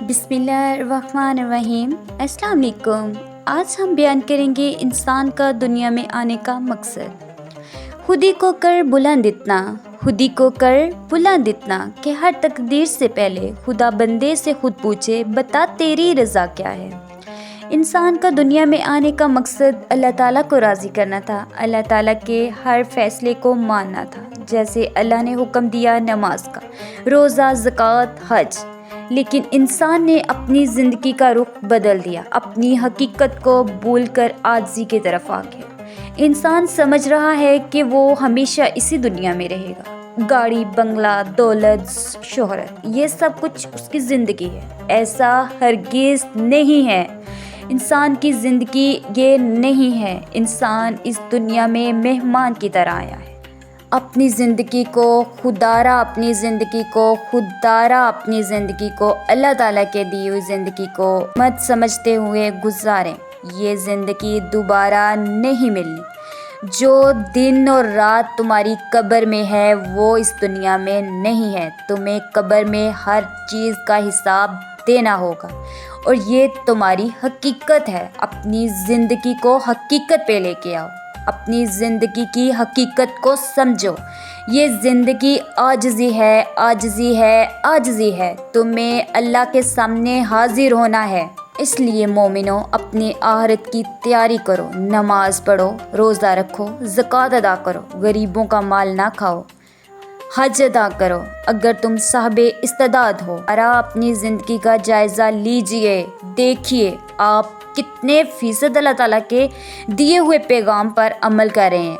بسم اللہ الرحمن الرحیم۔ السلام علیکم۔ آج ہم بیان کریں گے انسان کا دنیا میں آنے کا مقصد۔ خودی کو کر بلند اتنا، خودی کو کر بلند اتنا کہ ہر تقدیر سے پہلے خدا بندے سے خود پوچھے بتا تیری رضا کیا ہے۔ انسان کا دنیا میں آنے کا مقصد اللہ تعالیٰ کو راضی کرنا تھا، اللہ تعالیٰ کے ہر فیصلے کو ماننا تھا، جیسے اللہ نے حکم دیا نماز کا، روزہ، زکوٰۃ، حج۔ لیکن انسان نے اپنی زندگی کا رخ بدل دیا، اپنی حقیقت کو بھول کر عاجزی کی طرف آ گیا۔ انسان سمجھ رہا ہے کہ وہ ہمیشہ اسی دنیا میں رہے گا، گاڑی، بنگلہ، دولت، شہرت، یہ سب کچھ اس کی زندگی ہے۔ ایسا ہرگز نہیں ہے۔ انسان کی زندگی یہ نہیں ہے۔ انسان اس دنیا میں مہمان کی طرح آیا ہے۔ اپنی زندگی کو خوددارا، اپنی زندگی کو خوددارا، اپنی زندگی کو اللہ تعالیٰ کے دی ہوئی زندگی کو مت سمجھتے ہوئے گزاریں۔ یہ زندگی دوبارہ نہیں ملنی۔ جو دن اور رات تمہاری قبر میں ہے وہ اس دنیا میں نہیں ہے۔ تمہیں قبر میں ہر چیز کا حساب دینا ہوگا اور یہ تمہاری حقیقت ہے۔ اپنی زندگی کو حقیقت پہ لے کے آؤ، اپنی زندگی کی حقیقت کو سمجھو۔ یہ زندگی عاجزی ہے، عاجزی ہے، عاجزی ہے۔ تمہیں اللہ کے سامنے حاضر ہونا ہے۔ اس لیے مومنو، اپنی آخرت کی تیاری کرو، نماز پڑھو، روزہ رکھو، زکوٰۃ ادا کرو، غریبوں کا مال نہ کھاؤ، حج ادا کرو اگر تم صاحب استعداد ہو۔ اپنی زندگی کا جائزہ لیجئے، دیکھیے آپ کتنے فیصد اللہ تعالیٰ کے دیے ہوئے پیغام پر عمل کر رہے ہیں،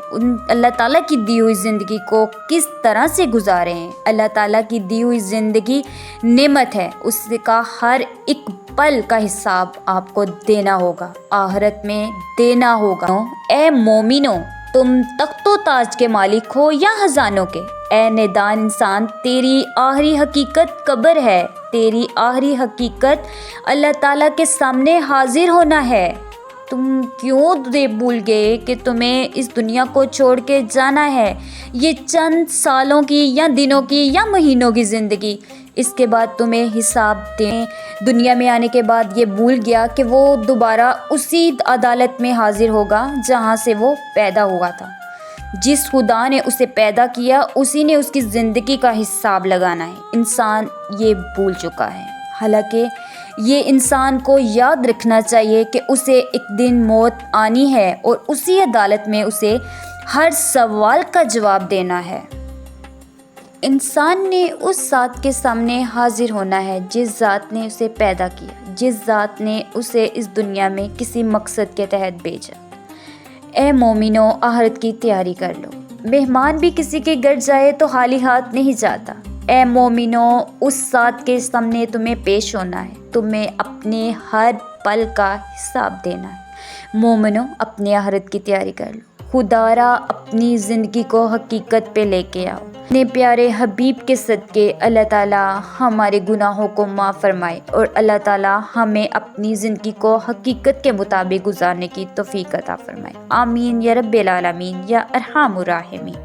اللہ تعالیٰ کی دی ہوئی زندگی کو کس طرح سے گزارے ہیں۔ اللہ تعالیٰ کی دی ہوئی زندگی نعمت ہے، اس کا ہر ایک پل کا حساب آپ کو دینا ہوگا، آخرت میں دینا ہوگا۔ اے مومنو، تم تخت و تاج کے مالک ہو یا خزانوں کے؟ اے نادان انسان، تیری آخری حقیقت قبر ہے، تیری آخری حقیقت اللہ تعالیٰ کے سامنے حاضر ہونا ہے۔ تم کیوں بھول گئے کہ تمہیں اس دنیا کو چھوڑ کے جانا ہے؟ یہ چند سالوں کی یا دنوں کی یا مہینوں کی زندگی، اس کے بعد تمہیں حساب دیں۔ دنیا میں آنے کے بعد یہ بھول گیا کہ وہ دوبارہ اسی عدالت میں حاضر ہوگا جہاں سے وہ پیدا ہوا تھا۔ جس خدا نے اسے پیدا کیا اسی نے اس کی زندگی کا حساب لگانا ہے۔ انسان یہ بھول چکا ہے، حالانکہ یہ انسان کو یاد رکھنا چاہیے کہ اسے ایک دن موت آنی ہے اور اسی عدالت میں اسے ہر سوال کا جواب دینا ہے۔ انسان نے اس ذات کے سامنے حاضر ہونا ہے جس ذات نے اسے پیدا کیا، جس ذات نے اسے اس دنیا میں کسی مقصد کے تحت بھیجا۔ اے مومنو، آخرت کی تیاری کر لو۔ مہمان بھی کسی کے گھر جائے تو خالی ہاتھ نہیں جاتا۔ اے مومنو، اس ذات کے سامنے تمہیں پیش ہونا ہے، تمہیں اپنے ہر پل کا حساب دینا ہے۔ مومنو، اپنی آخرت کی تیاری کر لو، خدارا اپنی زندگی کو حقیقت پہ لے کے آؤ۔ اپنے پیارے حبیب کے صدقے اللہ تعالیٰ ہمارے گناہوں کو معاف فرمائے اور اللہ تعالیٰ ہمیں اپنی زندگی کو حقیقت کے مطابق گزارنے کی توفیق عطا فرمائے۔ آمین یا رب العالمین یا ارحم الراحمین۔